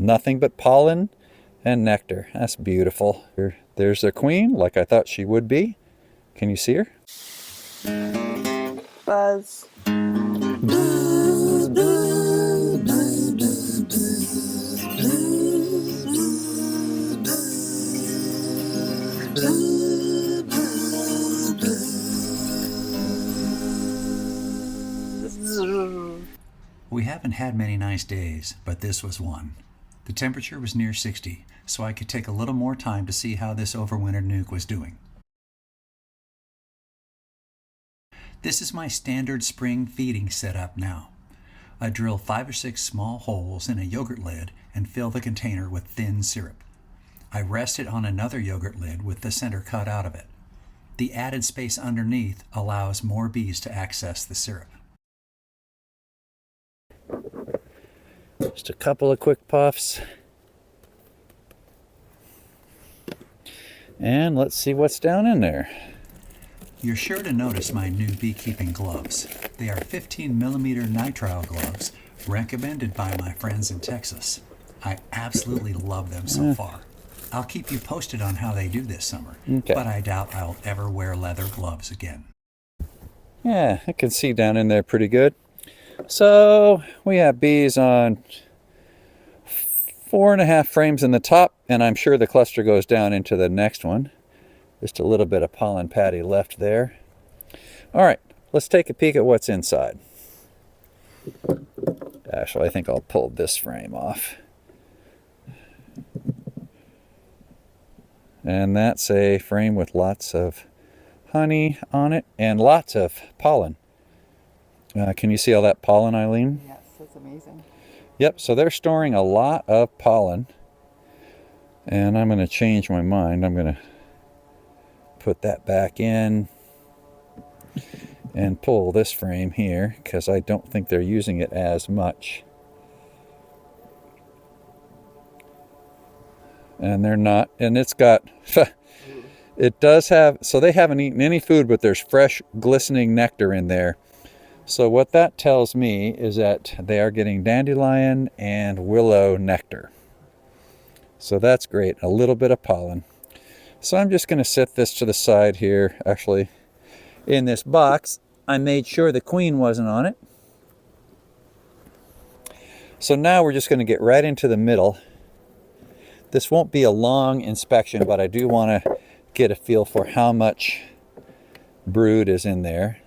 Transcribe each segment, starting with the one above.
nothing but pollen and nectar. That's beautiful. There's their queen, like I thought she would be. Can you see her? Buzz. We haven't had many nice days, but this was one. The temperature was near 60, so I could take a little more time to see how this overwintered nuc was doing. This is my standard spring feeding setup now. I drill 5 or 6 small holes in a yogurt lid and fill the container with thin syrup. I rest it on another yogurt lid with the center cut out of it. The added space underneath allows more bees to access the syrup. Just a couple of quick puffs. And let's see what's down in there. You're sure to notice my new beekeeping gloves. They are 15mm nitrile gloves, recommended by my friends in Texas. I absolutely love them so far. I'll keep you posted on how they do this summer, but I doubt I'll ever wear leather gloves again. Yeah, I can see down in there pretty good. So we have bees on 4.5 frames in the top, and I'm sure the cluster goes down into the next one. Just a little bit of pollen patty left there. All right, let's take a peek at what's inside. Actually, I think I'll pull this frame off. And that's a frame with lots of honey on it and lots of pollen. Can you see all that pollen, Eileen? Yes, that's amazing. Yep, so they're storing a lot of pollen. And I'm going to change my mind. I'm going to put that back in and pull this frame here because I don't think they're using it as much. And they're not. And it's got, it does have, so they haven't eaten any food, but there's fresh glistening nectar in there. So what that tells me is that they are getting dandelion and willow nectar. So that's great. A little bit of pollen. So I'm just going to set this to the side here. Actually, in this box, I made sure the queen wasn't on it. So now we're just going to get right into the middle. This won't be a long inspection, but I do want to get a feel for how much brood is in there.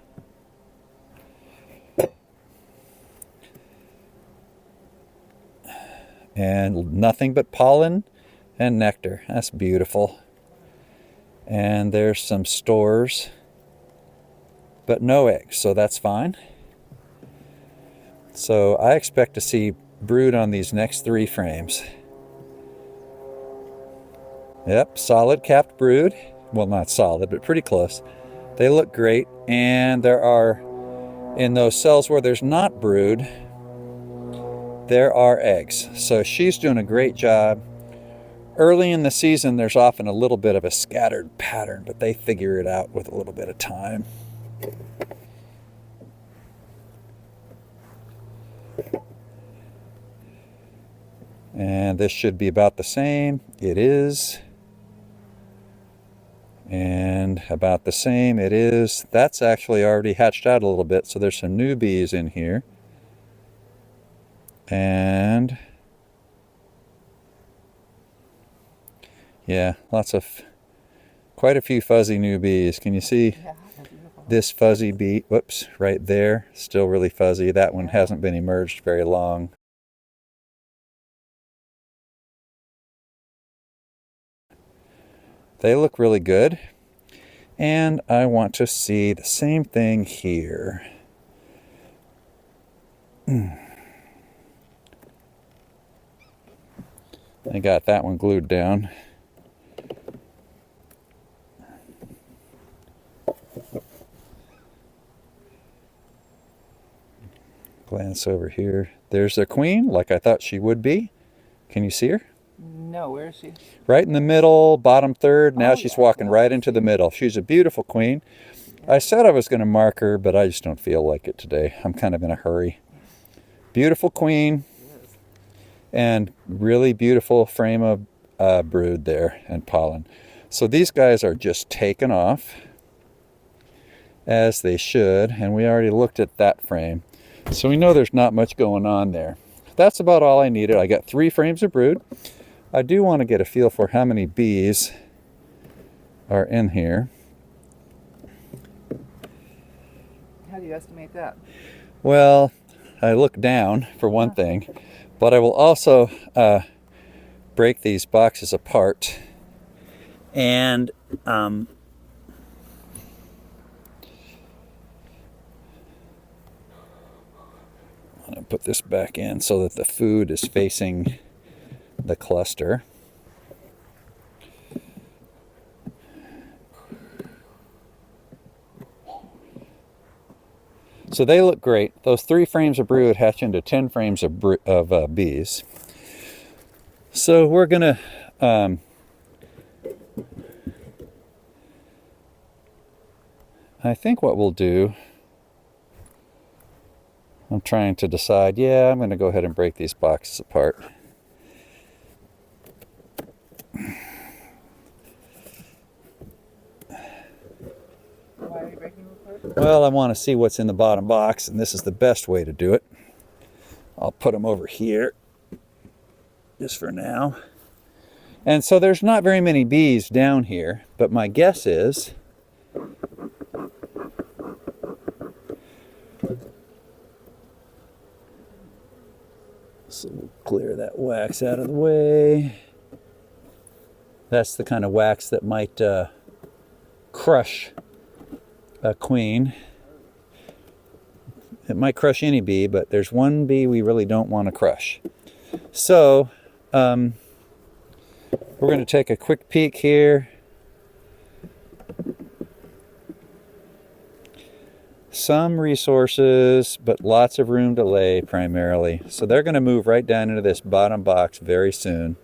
And nothing but pollen and nectar. That's beautiful. And there's some stores, but no eggs, so that's fine. So I expect to see brood on these next 3 frames. Yep, solid capped brood. Well, not solid, but pretty close. They look great, and there are, in those cells where there's not brood, there are eggs. So she's doing a great job. Early in the season, there's often a little bit of a scattered pattern, but they figure it out with a little bit of time. And this should be about the same. It is. And about the same it is. That's actually already hatched out a little bit, so there's some new bees in here. And yeah, quite a few fuzzy new bees. Can you see this fuzzy bee? Whoops, right there. Still really fuzzy. That one hasn't been emerged very long. They look really good. And I want to see the same thing here. I got that one glued down. Glance over here. There's their queen, like I thought she would be. Can you see her? No, where is she? Right in the middle, bottom third. Now she's walking right into the middle. She's a beautiful queen. I said I was going to mark her, but I just don't feel like it today. I'm kind of in a hurry. Beautiful queen. and really beautiful frame of brood there and pollen. So these guys are just taken off as they should, and we already looked at that frame. So we know there's not much going on there. That's about all I needed. I got 3 frames of brood. I do want to get a feel for how many bees are in here. How do you estimate that? Well, I look down for one thing, but I will also break these boxes apart and I'm going to put this back in so that the food is facing the cluster. So they look great. Those 3 frames of brood hatch into 10 frames of bees. So we're gonna I think what we'll do, I'm trying to decide, yeah, I'm gonna go ahead and break these boxes apart. Why are you breaking them apart? Well, I want to see what's in the bottom box, and this is the best way to do it. I'll put them over here just for now. And so there's not very many bees down here, but my guess is so we'll clear that wax out of the way. That's the kind of wax that might crush a queen. It might crush any bee, but there's one bee we really don't want to crush. So we're going to take a quick peek here. Some resources, but lots of room to lay primarily. So they're going to move right down into this bottom box very soon.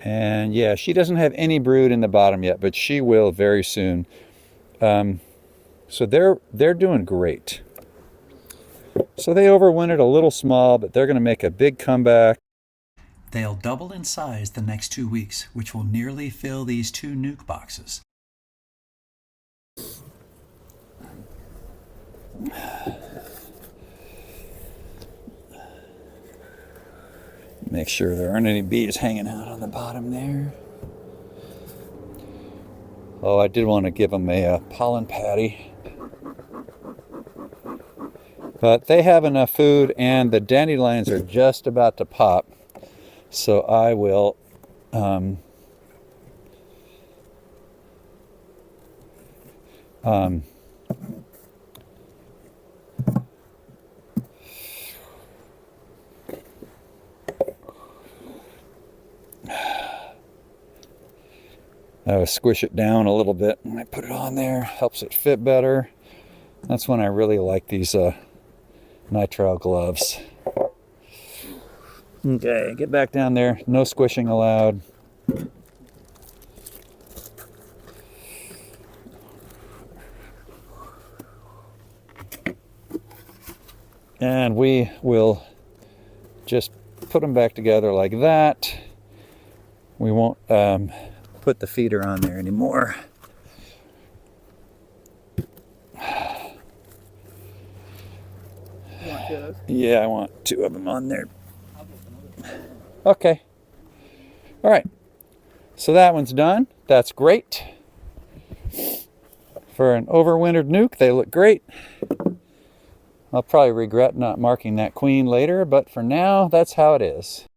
And yeah, she doesn't have any brood in the bottom yet, but she will very soon. So they're doing great. So they overwintered a little small, but they're going to make a big comeback. They'll double in size the next 2 weeks, which will nearly fill these 2 nuc boxes. Make sure there aren't any bees hanging out on the bottom there. Oh, I did want to give them a pollen patty. But they have enough food, and the dandelions are just about to pop. So I will I would squish it down a little bit when I put it on there. Helps it fit better. That's when I really like these nitrile gloves. Okay, get back down there. No squishing allowed. And we will just put them back together like that. We won't put the feeder on there anymore. You want 2 of those? Yeah, I want 2 of them on there. Okay. All right. So that one's done. That's great. For an overwintered nuc, they look great. I'll probably regret not marking that queen later, but for now, that's how it is.